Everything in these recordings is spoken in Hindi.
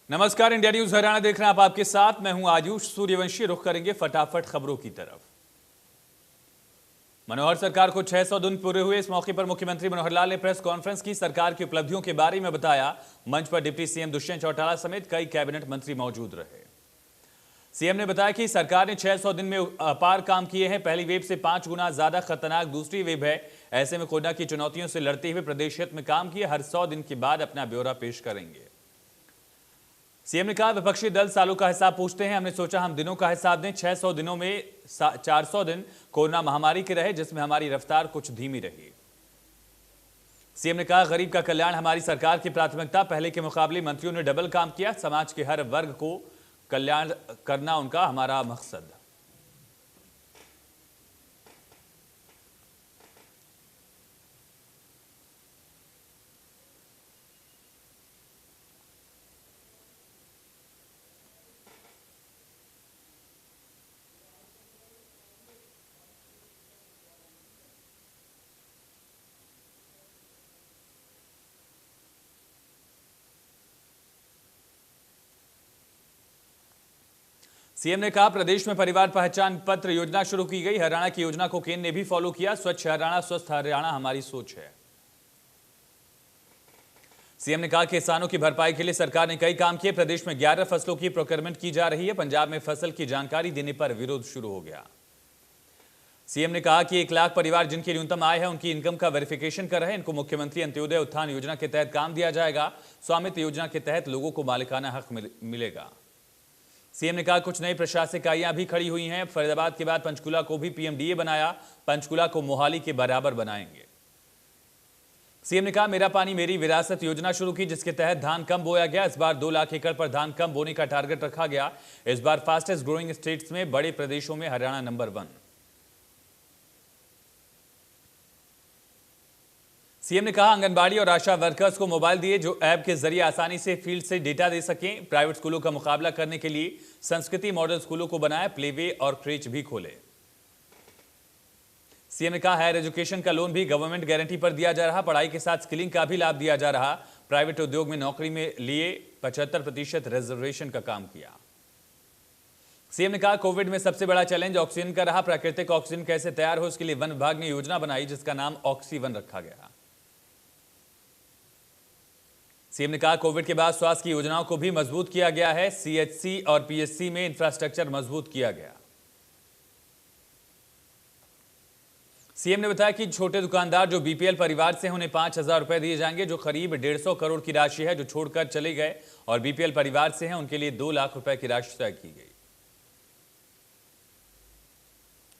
नमस्कार, इंडिया न्यूज हरियाणा देख रहे हैं आप। आपके साथ मैं हूं आयुष सूर्यवंशी। रुख करेंगे फटाफट खबरों की तरफ। मनोहर सरकार को 600 दिन पूरे हुए। इस मौके पर मुख्यमंत्री मनोहर लाल ने प्रेस कॉन्फ्रेंस की, सरकार की उपलब्धियों के बारे में बताया। मंच पर डिप्टी सीएम दुष्यंत चौटाला समेत कई कैबिनेट मंत्री मौजूद रहे। सीएम ने बताया कि सरकार ने 600 दिन में अपार काम किए हैं। पहली वेव से 5 गुना ज्यादा खतरनाक दूसरी वेव है। ऐसे में कोरोना की चुनौतियों से लड़ते हुए प्रदेश हित में काम किए। हर 100 दिन के बाद अपना ब्यौरा पेश करेंगे। सीएम ने कहा, विपक्षी दल सालों का हिसाब पूछते हैं, हमने सोचा हम दिनों का हिसाब दें। 600 दिनों में 400 दिन कोरोना महामारी के रहे, जिसमें हमारी रफ्तार कुछ धीमी रही। सीएम ने कहा, गरीब का कल्याण हमारी सरकार की प्राथमिकता। पहले के मुकाबले मंत्रियों ने डबल काम किया। समाज के हर वर्ग को कल्याण करना उनका हमारा मकसद। सीएम ने कहा, प्रदेश में परिवार पहचान पत्र योजना शुरू की गई। हरियाणा की योजना को केंद्र ने भी फॉलो किया। स्वच्छ हरियाणा स्वस्थ हरियाणा हमारी सोच है। सीएम ने कहा, किसानों की भरपाई के लिए सरकार ने कई काम किए। प्रदेश में 11 फसलों की प्रोक्योरमेंट की जा रही है। पंजाब में फसल की जानकारी देने पर विरोध शुरू हो गया। सीएम ने कहा कि 1 लाख परिवार जिनकी न्यूनतम आय है, उनकी इनकम का वेरिफिकेशन कर रहे हैं। इनको मुख्यमंत्री अंत्योदय उत्थान योजना के तहत काम दिया जाएगा। स्वामित्व योजना के तहत लोगों को मालिकाना हक मिलेगा। सीएम ने कहा, कुछ नई प्रशासनिक इकाइयां भी खड़ी हुई हैं। फरीदाबाद के बाद पंचकुला को भी पीएमडीए बनाया। पंचकुला को मोहाली के बराबर बनाएंगे। सीएम ने कहा, मेरा पानी मेरी विरासत योजना शुरू की, जिसके तहत धान कम बोया गया। इस बार 2 लाख एकड़ पर धान कम बोने का टारगेट रखा गया। इस बार फास्टेस्ट ग्रोइंग स्टेट्स में बड़े प्रदेशों में हरियाणा नंबर 1। सीएम ने कहा, आंगनबाड़ी और आशा वर्कर्स को मोबाइल दिए, जो ऐप के जरिए आसानी से फील्ड से डेटा दे सकें। प्राइवेट स्कूलों का मुकाबला करने के लिए संस्कृति मॉडल स्कूलों को बनाया। प्लेवे और क्रेच भी खोले। सीएम ने कहा, हायर एजुकेशन का लोन भी गवर्नमेंट गारंटी पर दिया जा रहा। पढ़ाई के साथ स्किलिंग का भी लाभ दिया जा रहा। प्राइवेट उद्योग में नौकरी में लिए 75% रिजर्वेशन का काम किया। सीएम ने कहा, कोविड में सबसे बड़ा चैलेंज ऑक्सीजन का रहा। प्राकृतिक ऑक्सीजन कैसे तैयार हो, इसके लिए वन विभाग ने योजना बनाई, जिसका नाम ऑक्सीवन रखा गया। सीएम ने कहा, कोविड के बाद स्वास्थ्य की योजनाओं को भी मजबूत किया गया है। सीएचसी और पीएचसी में इंफ्रास्ट्रक्चर मजबूत किया गया। सीएम ने बताया कि छोटे दुकानदार जो बीपीएल परिवार से हैं, उन्हें 5,000 रुपए दिए जाएंगे, जो करीब 150 करोड़ की राशि है। जो छोड़कर चले गए और बीपीएल परिवार से हैं, उनके लिए 2 लाख रुपए की राशि तय की गई।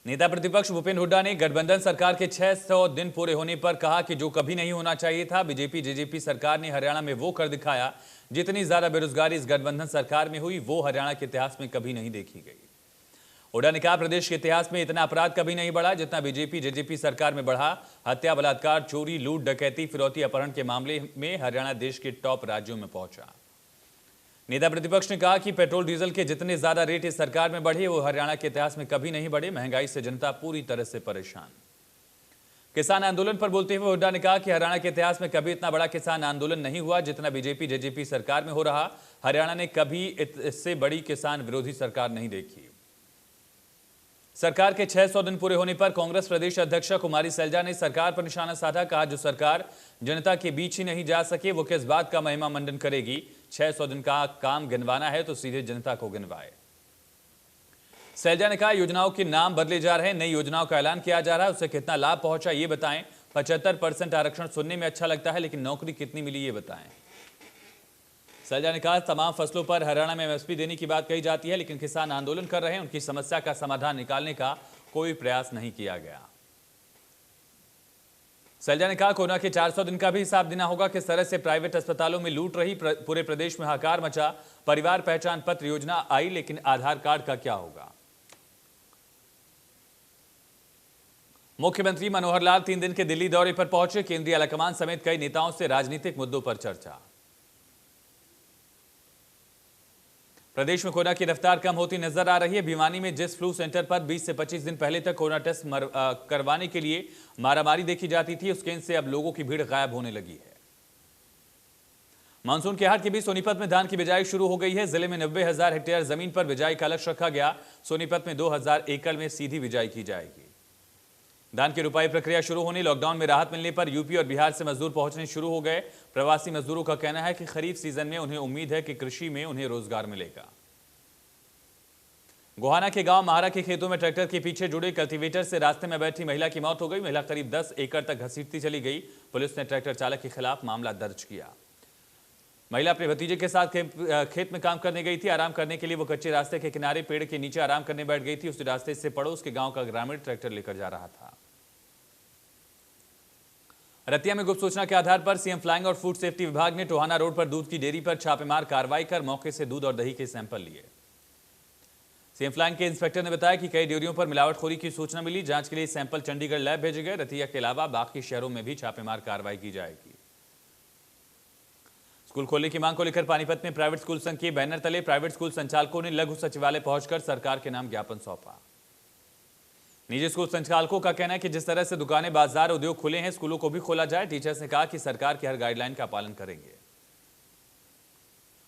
नेता प्रतिपक्ष भूपेंद्र हुड्डा ने गठबंधन सरकार के 600 दिन पूरे होने पर कहा कि जो कभी नहीं होना चाहिए था। बीजेपी जेजेपी सरकार ने हरियाणा में वो कर दिखाया। जितनी ज्यादा बेरोजगारी इस गठबंधन सरकार में हुई, वो हरियाणा के इतिहास में कभी नहीं देखी गई। हुड्डा ने कहा, प्रदेश के इतिहास में इतना अपराध कभी नहीं बढ़ा जितना बीजेपी जेजेपी सरकार में बढ़ा। हत्या, बलात्कार, चोरी, लूट, डकैती, फिरौती, अपहरण के मामले में हरियाणा देश के टॉप राज्यों में पहुंचा। नेता प्रतिपक्ष ने कहा कि पेट्रोल डीजल के जितने ज्यादा रेट इस सरकार में बढ़े, वो हरियाणा के इतिहास में कभी नहीं बढ़े। महंगाई से जनता पूरी तरह से परेशान। किसान आंदोलन पर बोलते हुए हुड्डा ने कहा कि हरियाणा के इतिहास में कभी इतना बड़ा किसान आंदोलन नहीं हुआ जितना बीजेपी जेजेपी सरकार में हो रहा। हरियाणा ने कभी इससे बड़ी किसान विरोधी सरकार नहीं देखी। सरकार के 600 दिन पूरे होने पर कांग्रेस प्रदेश अध्यक्ष कुमारी सैलजा ने सरकार पर निशाना साधा। कहा, जो सरकार जनता के बीच ही नहीं जा सके, वो किस बात का महिमा मंडन करेगी। 600 दिन का काम गिनवाना है तो सीधे जनता को गिनवाए। सैलजा ने कहा, योजनाओं के नाम बदले जा रहे हैं, नई योजनाओं का ऐलान किया जा रहा है, उससे कितना लाभ पहुंचा ये बताएं। 75% आरक्षण सुनने में अच्छा लगता है, लेकिन नौकरी कितनी मिली ये बताएं। सैलजा ने कहा, तमाम फसलों पर हरियाणा में एमएसपी देने की बात कही जाती है, लेकिन किसान आंदोलन कर रहे हैं, उनकी समस्या का समाधान निकालने का कोई प्रयास नहीं किया गया। सैलजा ने कहा, कोरोना के 400 दिन का भी हिसाब देना होगा। किस तरह से प्राइवेट अस्पतालों में लूट रही, पूरे प्रदेश में हाहाकार मचा। परिवार पहचान पत्र योजना आई, लेकिन आधार कार्ड का क्या होगा। मुख्यमंत्री मनोहर लाल 3 दिन के दिल्ली दौरे पर पहुंचे। केंद्रीय आलाकमान समेत कई नेताओं से राजनीतिक मुद्दों पर चर्चा। प्रदेश में कोरोना की रफ्तार कम होती नजर आ रही है। भिवानी में जिस फ्लू सेंटर पर 20 से 25 दिन पहले तक कोरोना टेस्ट करवाने के लिए मारामारी देखी जाती थी, उस केंद्र से अब लोगों की भीड़ गायब होने लगी है। मानसून के हाट के बीच सोनीपत में धान की बिजाई शुरू हो गई है। जिले में 90,000 हेक्टेयर जमीन पर बिजाई का लक्ष्य रखा गया। सोनीपत में 2,000 एकड़ में सीधी बिजाई की जाएगी। धान की रुपाई प्रक्रिया शुरू होने, लॉकडाउन में राहत मिलने पर यूपी और बिहार से मजदूर पहुंचने शुरू हो गए। प्रवासी मजदूरों का कहना है कि खरीफ सीजन में उन्हें उम्मीद है कि कृषि में उन्हें रोजगार मिलेगा। गोहाना के गांव महारा के खेतों में ट्रैक्टर के पीछे जुड़े कल्टीवेटर से रास्ते में बैठी महिला की मौत हो गई। महिला करीब 10 एकड़ तक घसीटती चली गई। पुलिस ने ट्रैक्टर चालक के खिलाफ मामला दर्ज किया। महिला अपने भतीजे के साथ खेत में काम करने गई थी। आराम करने के लिए वो कच्चे रास्ते के किनारे पेड़ के नीचे आराम करने बैठ गई थी। उस रास्ते से पड़ोस के गांव का ग्रामीण ट्रैक्टर लेकर जा रहा था। रतिया में गुप्त सूचना के आधार पर सीएम फ्लाइंग और फूड सेफ्टी विभाग ने टोहाना रोड पर दूध की डेयरी पर छापेमार कार्रवाई कर मौके से दूध और दही के सैंपल लिए। सीएम फ्लाइंग के इंस्पेक्टर ने बताया कि कई डेयरियों पर मिलावटखोरी की सूचना मिली। जांच के लिए सैंपल चंडीगढ़ लैब भेजे गए। रतिया के अलावा बाकी शहरों में भी छापेमार कार्रवाई की जाएगी। स्कूल खोलने की मांग को लेकर पानीपत में प्राइवेट स्कूल संघ के बैनर तले प्राइवेट स्कूल संचालकों ने लघु सचिवालय पहुंचकर सरकार के नाम ज्ञापन सौंपा। निजी स्कूल संचालकों का कहना है कि जिस तरह से दुकानें, बाजार, उद्योग खुले हैं, स्कूलों को भी खोला जाए। टीचर्स ने कहा कि सरकार की हर गाइडलाइन का पालन करेंगे।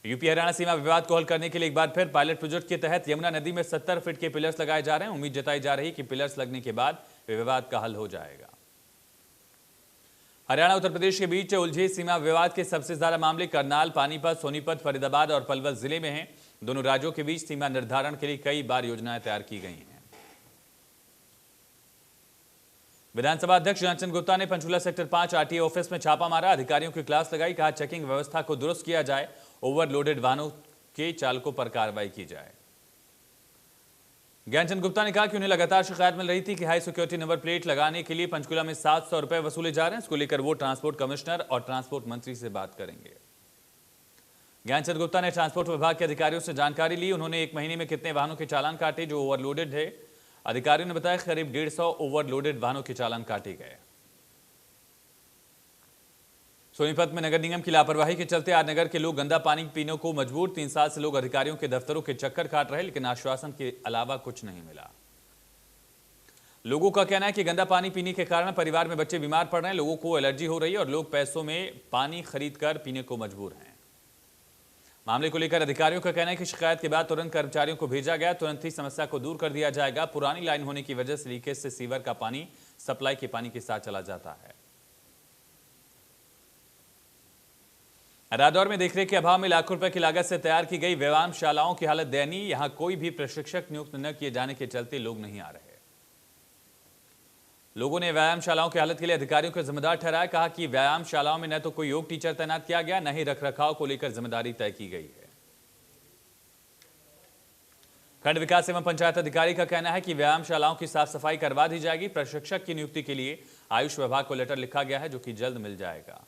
यूपी हरियाणा सीमा विवाद को हल करने के लिए एक बार फिर पायलट प्रोजेक्ट के तहत यमुना नदी में 70 फीट के पिलर्स लगाए जा रहे हैं। उम्मीद जताई जा रही है कि पिलर्स लगने के बाद विवाद का हल हो जाएगा। हरियाणा उत्तर प्रदेश के बीच उलझे सीमा विवाद के सबसे ज्यादा मामले करनाल, पानीपत, सोनीपत, फरीदाबाद और पलवल जिले में हैं। दोनों राज्यों के बीच सीमा निर्धारण के लिए कई बार योजनाएं तैयार की गई हैं। विधानसभा अध्यक्ष ज्ञानचंद गुप्ता ने पंचकूला सेक्टर 5 आरटीए ऑफिस में छापा मारा। अधिकारियों की क्लास लगाई। कहा चेकिंग व्यवस्था को दुरुस्त किया जाए। ओवरलोडेड वाहनों के चालकों पर कार्रवाई की जाए। ज्ञानचंद गुप्ता ने कहा कि उन्हें लगातार शिकायत मिल रही थी कि हाई सिक्योरिटी नंबर प्लेट लगाने के लिए पंचकूला में 700 रुपए वसूले जा रहे हैं। इसको लेकर वो ट्रांसपोर्ट कमिश्नर और ट्रांसपोर्ट मंत्री से बात करेंगे। ज्ञानचंद गुप्ता ने ट्रांसपोर्ट विभाग के अधिकारियों से जानकारी ली। उन्होंने एक महीने में कितने वाहनों के चालान काटे जो ओवरलोडेड है। अधिकारियों ने बताया करीब 150 ओवरलोडेड वाहनों के चालान काटे गए। सोनीपत में नगर निगम की लापरवाही के चलते आज नगर के लोग गंदा पानी पीने को मजबूर। 3 साल से लोग अधिकारियों के दफ्तरों के चक्कर काट रहे, लेकिन आश्वासन के अलावा कुछ नहीं मिला। लोगों का कहना है कि गंदा पानी पीने के कारण परिवार में बच्चे बीमार पड़ रहे हैं, लोगों को एलर्जी हो रही है और लोग पैसों में पानी खरीदकर पीने को मजबूर हैं। मामले को लेकर अधिकारियों का कहना है कि शिकायत के बाद तुरंत कर्मचारियों को भेजा गया। तुरंत ही समस्या को दूर कर दिया जाएगा। पुरानी लाइन होने की वजह से लीकेज से सीवर का पानी सप्लाई के पानी के साथ चला जाता है। रादौर में देखरेख के अभाव में लाखों रुपए की लागत से तैयार की गई व्यायामशालाओं की हालत दयनीय। यहां कोई भी प्रशिक्षक नियुक्त न किए जाने के चलते लोग नहीं आ रहे। लोगों ने व्यायामशालाओं की हालत के लिए अधिकारियों को जिम्मेदार ठहराया। कहा कि व्यायामशालाओं में न तो कोई योग टीचर तैनात किया गया, न ही रखरखाव को लेकर जिम्मेदारी तय की गई है। खंड विकास एवं पंचायत अधिकारी का कहना है कि व्यायामशालाओं की साफ सफाई करवा दी जाएगी। प्रशिक्षक की नियुक्ति के लिए आयुष विभाग को लेटर लिखा गया है, जो कि जल्द मिल जाएगा।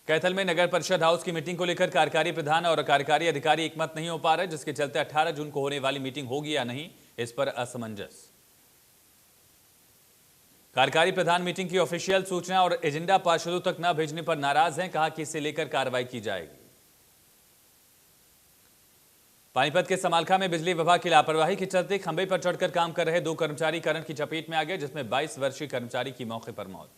कैथल में नगर परिषद हाउस की मीटिंग को लेकर कार्यकारी प्रधान और कार्यकारी अधिकारी एकमत नहीं हो पा रहे, जिसके चलते 18 जून को होने वाली मीटिंग होगी या नहीं, इस पर असमंजस। कार्यकारी प्रधान मीटिंग की ऑफिशियल सूचना और एजेंडा पार्षदों तक न भेजने पर नाराज हैं। कहा कि इसे लेकर कार्रवाई की जाएगी। पानीपत के समालखा में बिजली विभाग की लापरवाही के चलते खंभे पर चढ़कर काम कर रहे 2 कर्मचारी करंट की चपेट में आ गए, जिसमें 22 वर्षीय कर्मचारी की मौके पर मौत।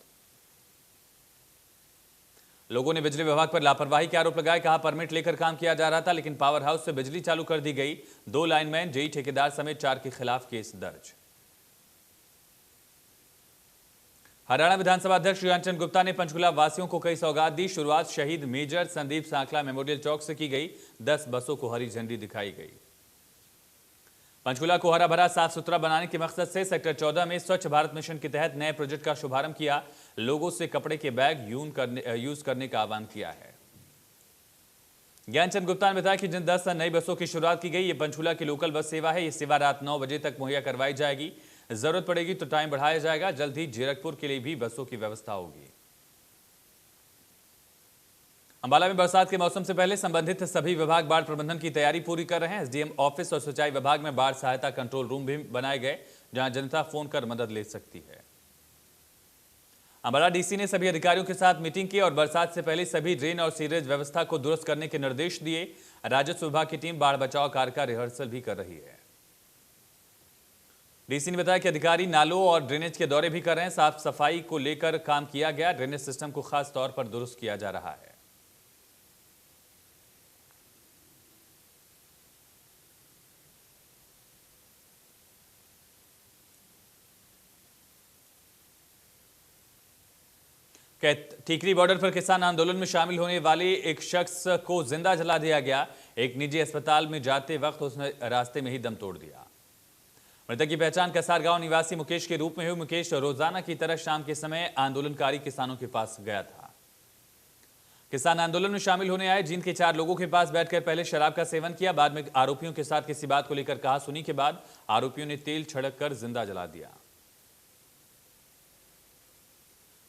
लोगों ने बिजली विभाग पर लापरवाही के आरोप लगाए। कहा परमिट लेकर काम किया जा रहा था, लेकिन पावर हाउस से बिजली चालू कर दी गई। 2 लाइनमैन, जेई ठेकेदार समेत 4 के खिलाफ केस दर्ज। हरियाणा विधानसभा अध्यक्ष ज्ञानचंद गुप्ता ने पंचकूला वासियों को कई सौगात दी। शुरुआत शहीद मेजर संदीप सांखला मेमोरियल चौक से की गई। 10 बसों को हरी झंडी दिखाई गई। पंचकूला को हरा भरा साफ सुथरा बनाने के मकसद से सेक्टर 14 में स्वच्छ भारत मिशन के तहत नए प्रोजेक्ट का शुभारंभ किया। लोगों से कपड़े के बैग यूज करने का आह्वान किया है। ज्ञानचंद गुप्ता ने बताया कि जिन 10 नई बसों की शुरुआत की गई, ये पंचकूला की लोकल बस सेवा है। ये सेवा रात 9 बजे तक मुहैया करवाई जाएगी। जरूरत पड़ेगी तो टाइम बढ़ाया जाएगा। जल्द ही जीरकपुर के लिए भी बसों की व्यवस्था होगी। अंबाला में बरसात के मौसम से पहले संबंधित सभी विभाग बाढ़ प्रबंधन की तैयारी पूरी कर रहे हैं। एसडीएम ऑफिस और सिंचाई विभाग में बाढ़ सहायता कंट्रोल रूम भी बनाए गए, जहां जनता फोन कर मदद ले सकती है। अंबाला डीसी ने सभी अधिकारियों के साथ मीटिंग की और बरसात से पहले सभी ड्रेन और सीवरेज व्यवस्था को दुरुस्त करने के निर्देश दिए। राजस्व विभाग की टीम बाढ़ बचाव कार्य का रिहर्सल भी कर रही है। डीसी ने बताया कि अधिकारी नालों और ड्रेनेज के दौरे भी कर रहे हैं। साफ सफाई को लेकर काम किया गया। ड्रेनेज सिस्टम को खास तौर पर दुरुस्त किया जा रहा है। टीकरी बॉर्डर पर किसान आंदोलन में शामिल होने वाले एक शख्स को जिंदा जला दिया गया। एक निजी अस्पताल में जाते वक्त उसने रास्ते में ही दम तोड़ दिया। मृतक की पहचान कसार गांव निवासी मुकेश के रूप में हुई। मुकेश रोजाना की तरह शाम के समय आंदोलनकारी किसानों के पास गया था। किसान आंदोलन में शामिल होने आए जिन के 4 लोगों के पास बैठकर पहले शराब का सेवन किया, बाद में आरोपियों के साथ किसी बात को लेकर कहा सुनी के बाद आरोपियों ने तेल छिड़क कर जिंदा जला दिया।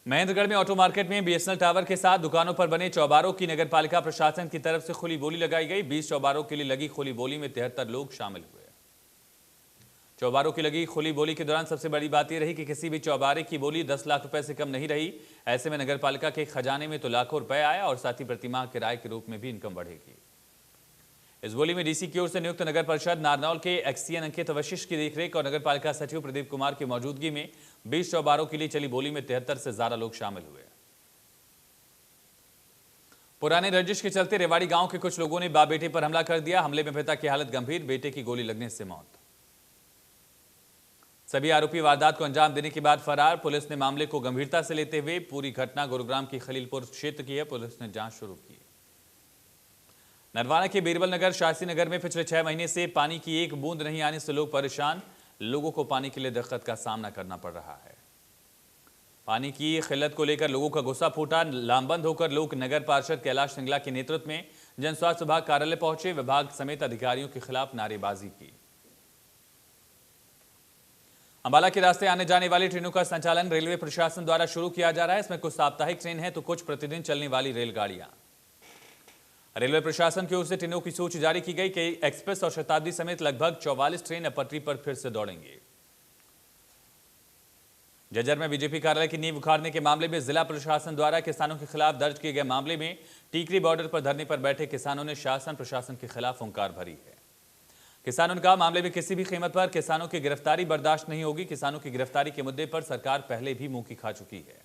महेंद्रगढ़ में ऑटो मार्केट में बीएसएनएल टावर के साथ दुकानों पर बने चौबारों की नगर पालिका प्रशासन की तरफ से खुली बोली लगाई गई। 20 चौबारों के लिए लगी खुली बोली में 73 लोग शामिल हुए। चौबारों की लगी खुली बोली के दौरान सबसे बड़ी बात यह रही कि किसी भी चौबारे की बोली 10 लाख रुपए से कम नहीं रही। ऐसे में नगर पालिका के खजाने में तो लाखों रुपए आया और साथ ही प्रतिमाह किराए के रूप में भी इनकम बढ़ेगी। इस बोली में डीसी की ओर से नियुक्त नगर परिषद नारनौल के एक्ससीएन अंकित वशिष्ठ की देखरेख और नगर पालिका सचिव प्रदीप कुमार की मौजूदगी में 20 चौबारों के लिए चली बोली में 73 से ज्यादा लोग शामिल हुए। पुराने रंजिश के चलते रेवाड़ी गांव के कुछ लोगों ने बाप बेटे पर हमला कर दिया। हमले में पिता की हालत गंभीर, बेटे की गोली लगने से मौत। सभी आरोपी वारदात को अंजाम देने के बाद फरार। पुलिस ने मामले को गंभीरता से लेते हुए पूरी घटना गुरुग्राम की खलीलपुर क्षेत्र की है। पुलिस ने जांच शुरू की। नरवाना के बीरबल नगर शासी नगर में पिछले 6 महीने से पानी की एक बूंद नहीं आने से लोग परेशान। लोगों को पानी के लिए दिक्कत का सामना करना पड़ रहा है। पानी की किल्लत को लेकर लोगों का गुस्सा फूटा। लामबंद होकर लोग नगर पार्षद कैलाश सिंगला के नेतृत्व में जन स्वास्थ्य विभाग कार्यालय पहुंचे। विभाग समेत अधिकारियों के खिलाफ नारेबाजी की। अंबाला के रास्ते आने जाने वाली ट्रेनों का संचालन रेलवे प्रशासन द्वारा शुरू किया जा रहा है। इसमें कुछ साप्ताहिक ट्रेन है तो कुछ प्रतिदिन चलने वाली रेलगाड़ियां। रेलवे प्रशासन की ओर से ट्रेनों की सूची जारी की गई। कई एक्सप्रेस और शताब्दी समेत लगभग 44 ट्रेन अब पटरी पर फिर से दौड़ेंगे। जज्जर में बीजेपी कार्यालय की नींव उखाड़ने के मामले में जिला प्रशासन द्वारा किसानों के खिलाफ दर्ज किए गए मामले में टीकरी बॉर्डर पर धरने पर बैठे किसानों ने शासन प्रशासन के खिलाफ हुंकार भरी है। किसानों ने कहा मामले में किसी भी कीमत पर किसानों की गिरफ्तारी बर्दाश्त नहीं होगी। किसानों की गिरफ्तारी के मुद्दे पर सरकार पहले भी मुंह की खा चुकी है।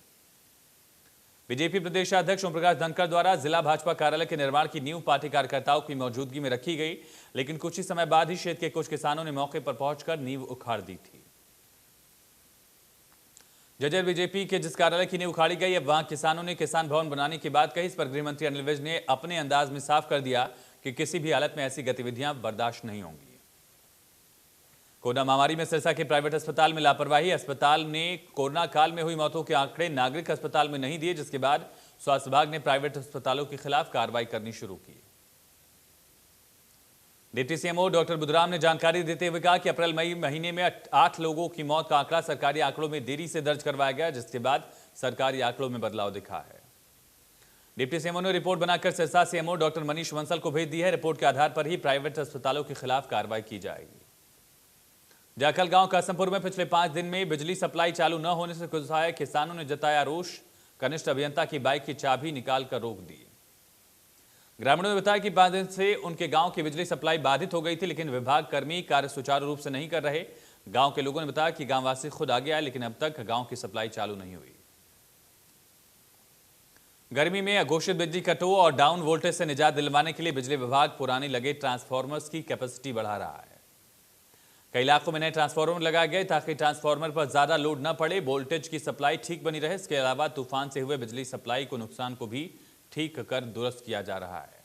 बीजेपी प्रदेशाध्यक्ष ओम प्रकाश धनखड़ द्वारा जिला भाजपा कार्यालय के निर्माण की नींव पार्टी कार्यकर्ताओं की मौजूदगी में रखी गई, लेकिन कुछ ही समय बाद ही क्षेत्र के कुछ किसानों ने मौके पर पहुंचकर नींव उखाड़ दी थी। जज्जर बीजेपी के जिस कार्यालय की नींव उखाड़ी गई, अब वहां किसानों ने किसान भवन बनाने की बात कही। इस पर गृह मंत्री अनिल विज ने अपने अंदाज में साफ कर दिया कि किसी भी हालत में ऐसी गतिविधियां बर्दाश्त नहीं होंगी। कोरोना महामारी में सिरसा के प्राइवेट अस्पताल में लापरवाही। अस्पताल ने कोरोना काल में हुई मौतों के आंकड़े नागरिक अस्पताल में नहीं दिए, जिसके बाद स्वास्थ्य विभाग ने प्राइवेट अस्पतालों के खिलाफ कार्रवाई करनी शुरू की। डिप्टी सीएमओ डॉक्टर बुधराम ने जानकारी देते हुए कहा कि अप्रैल मई महीने में 8 लोगों की मौत का आंकड़ा सरकारी आंकड़ों में देरी से दर्ज करवाया गया, जिसके बाद सरकारी आंकड़ों में बदलाव दिखा है। डिप्टी सीएमओ ने रिपोर्ट बनाकर सिरसा सीएमओ डॉक्टर मनीष बंसल को भेज दी है। रिपोर्ट के आधार पर ही प्राइवेट अस्पतालों के खिलाफ कार्रवाई की जाएगी। जाखल गांव कासमपुर में पिछले 5 दिन में बिजली सप्लाई चालू न होने से गुस्साए किसानों ने जताया रोष। कनिष्ठ अभियंता की बाइक की चाबी निकालकर रोक दी। ग्रामीणों ने बताया कि 5 दिन से उनके गांव की बिजली सप्लाई बाधित हो गई थी, लेकिन विभाग कर्मी कार्य सुचारू रूप से नहीं कर रहे। गांव के लोगों ने बताया कि गांववासी खुद आगे आए, लेकिन अब तक गांव की सप्लाई चालू नहीं हुई। गर्मी में अघोषित बिजली कटो और डाउन वोल्टेज से निजात दिलवाने के लिए बिजली विभाग पुराने लगे ट्रांसफार्मर्स की कैपेसिटी बढ़ा रहा है। कई इलाकों में नए ट्रांसफार्मर लगाए गए ताकि ट्रांसफार्मर पर ज्यादा लोड न पड़े, वोल्टेज की सप्लाई ठीक बनी रहे। इसके अलावा तूफान से हुए बिजली सप्लाई को नुकसान को भी ठीक कर दुरुस्त किया जा रहा है।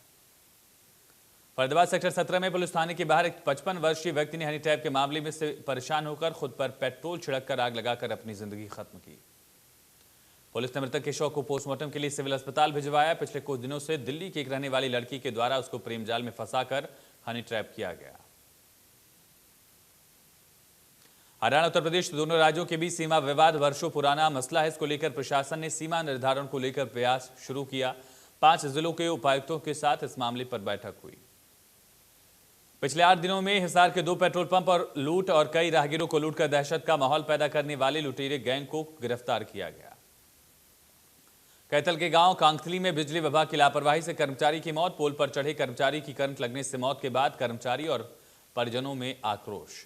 फरीदाबाद सेक्टर 17 में पुलिस थाने के बाहर एक 55 वर्षीय व्यक्ति ने हनी ट्रैप के मामले में से परेशान होकर खुद पर पेट्रोल छिड़ककर आग लगाकर अपनी जिंदगी खत्म की। पुलिस ने मृतक के शव को पोस्टमार्टम के लिए सिविल अस्पताल भिजवाया। पिछले कुछ दिनों से दिल्ली की एक रहने वाली लड़की के द्वारा उसको प्रेम जाल में फंसाकर हनी ट्रैप किया गया। हरियाणा उत्तर प्रदेश दोनों राज्यों के बीच सीमा विवाद वर्षों पुराना मसला है। इसको लेकर प्रशासन ने सीमा निर्धारण को लेकर प्रयास शुरू किया। 5 जिलों के उपायुक्तों के साथ इस मामले पर बैठक हुई। पिछले 8 दिनों में हिसार के 2 पेट्रोल पंप और लूट और कई राहगीरों को लूटकर दहशत का माहौल पैदा करने वाले लुटेरे गैंग को गिरफ्तार किया गया। कैथल के गांव कांकथली में बिजली विभाग की लापरवाही से कर्मचारी की मौत। पोल पर चढ़े कर्मचारी की करंट लगने से मौत के बाद कर्मचारी और परिजनों में आक्रोश।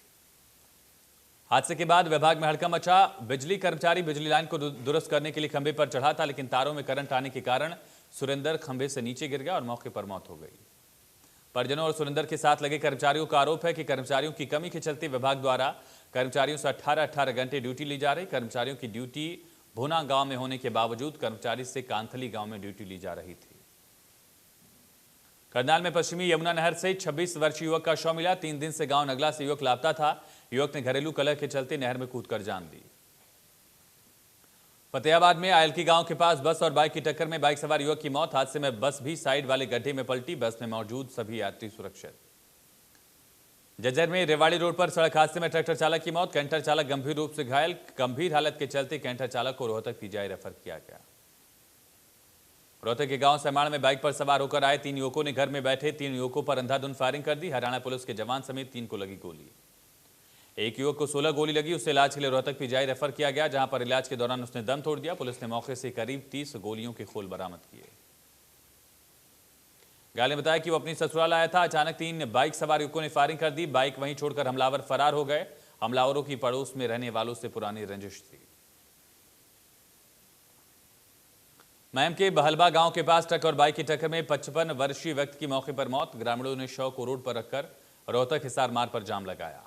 हादसे के बाद विभाग में हड़कंप मचा। बिजली कर्मचारी बिजली लाइन को दुरुस्त करने के लिए खंभे पर चढ़ा था, लेकिन तारों में करंट आने के कारण सुरेंद्र खंभे से नीचे गिर गया और मौके पर मौत हो गई। परिजनों और सुरेंद्र के साथ लगे कर्मचारियों का आरोप है कि कर्मचारियों की कमी के चलते विभाग द्वारा कर्मचारियों से 18-18 घंटे ड्यूटी ली जा रही। कर्मचारियों की ड्यूटी भुना गांव में होने के बावजूद कर्मचारी से कांथली गांव में ड्यूटी ली जा रही थी। करनाल में पश्चिमी यमुना नहर से 26 वर्षीय युवक का शव मिला। 3 दिन से गांव नगला से युवक लापता था। युवक ने घरेलू कलह के चलते नहर में कूदकर जान दी। फतेहाबाद में आयलकी गांव के पास बस और बाइक की टक्कर में बाइक सवार युवक की मौत। हादसे में बस भी साइड वाले गड्ढे में पलटी। बस में मौजूद सभी यात्री सुरक्षित। जज्जर में रेवाड़ी रोड पर सड़क हादसे में ट्रैक्टर चालक की मौत। कैंटर चालक गंभीर रूप से घायल। गंभीर हालत के चलते कैंटर चालक को रोहतक पीजीआई रेफर किया गया। रोहतक के गांव सेमाड़ में बाइक पर सवार होकर आए 3 युवकों ने घर में बैठे 3 युवकों पर अंधाधुंध फायरिंग कर दी। हरियाणा पुलिस के जवान समेत 3 को लगी गोली। एक युवक को 16 गोली लगी। उसे इलाज के लिए रोहतक पीजीआई रेफर किया गया, जहां पर इलाज के दौरान उसने दम तोड़ दिया। पुलिस ने मौके से करीब 30 गोलियों के खोल बरामद किए। घायल ने बताया कि वो अपनी ससुराल आया था। अचानक 3 बाइक सवार युवकों ने फायरिंग कर दी। बाइक वहीं छोड़कर हमलावर फरार हो गए। हमलावरों की पड़ोस में रहने वालों से पुरानी रंजिश थी। मैम के बहलबा गांव के पास ट्रक और बाइक की टक्कर में 55 वर्षीय व्यक्ति की मौके पर मौत। ग्रामीणों ने शव को रोड पर रखकर रोहतक हिसार मार्ग पर जाम लगाया।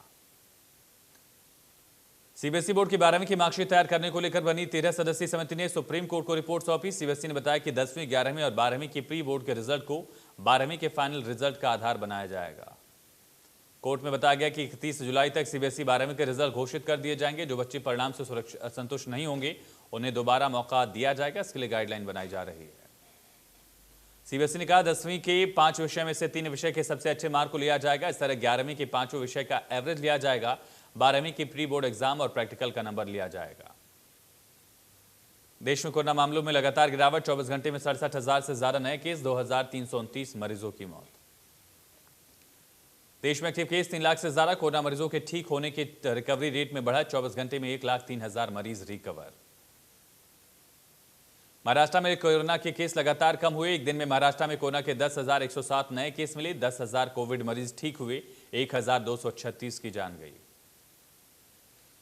सीबीएसई बोर्ड की 12वीं की मार्कशीट तैयार करने को लेकर बनी 13 सदस्यीय समिति ने सुप्रीम कोर्ट को रिपोर्ट सौंपी। सीबीएसई ने बताया कि 10वीं, 11वीं और 12वीं की प्री बोर्ड के रिजल्ट को 12वीं के फाइनल रिजल्ट का आधार बनाया जाएगा। कोर्ट में बताया गया कि 31 जुलाई तक सीबीएसई 12वीं के रिजल्ट घोषित कर दिए जाएंगे। जो बच्चे परिणाम से संतुष्ट नहीं होंगे उन्हें दोबारा मौका दिया जाएगा। इसके लिए गाइडलाइन बनाई जा रही है। सीबीएसई ने कहा 10वीं के 5 विषय में से 3 विषय के सबसे अच्छे मार्क को लिया जाएगा। इस तरह 11वीं के 5 विषय का एवरेज लिया जाएगा। 12वीं की प्री बोर्ड एग्जाम और प्रैक्टिकल का नंबर लिया जाएगा। देश में कोरोना मामलों में लगातार गिरावट। 24 घंटे में 67,000 से ज्यादा नए केस। 2,329 मरीजों की मौत। देश में एक्टिव केस 3 लाख से ज्यादा। कोरोना मरीजों के ठीक होने के रिकवरी रेट में बढ़ा। 24 घंटे में 1,03,000 मरीज रिकवर। महाराष्ट्र में कोरोना के केस लगातार कम हुए। एक दिन में महाराष्ट्र में कोरोना के 10,107 नए केस मिले। 10,000 कोविड मरीज ठीक हुए। 1,236 की जान गई।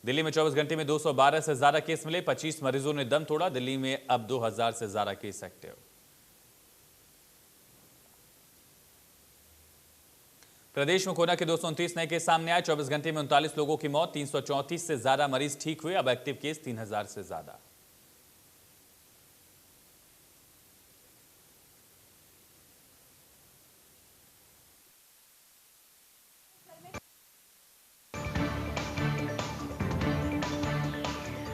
दिल्ली में 24 घंटे में 212 से ज्यादा केस मिले। 25 मरीजों ने दम तोड़ा। दिल्ली में अब 2,000 से ज्यादा केस एक्टिव। प्रदेश में कोरोना के 229 नए केस सामने आए। 24 घंटे में 39 लोगों की मौत। 334 से ज्यादा मरीज ठीक हुए। अब एक्टिव केस 3,000 से ज्यादा।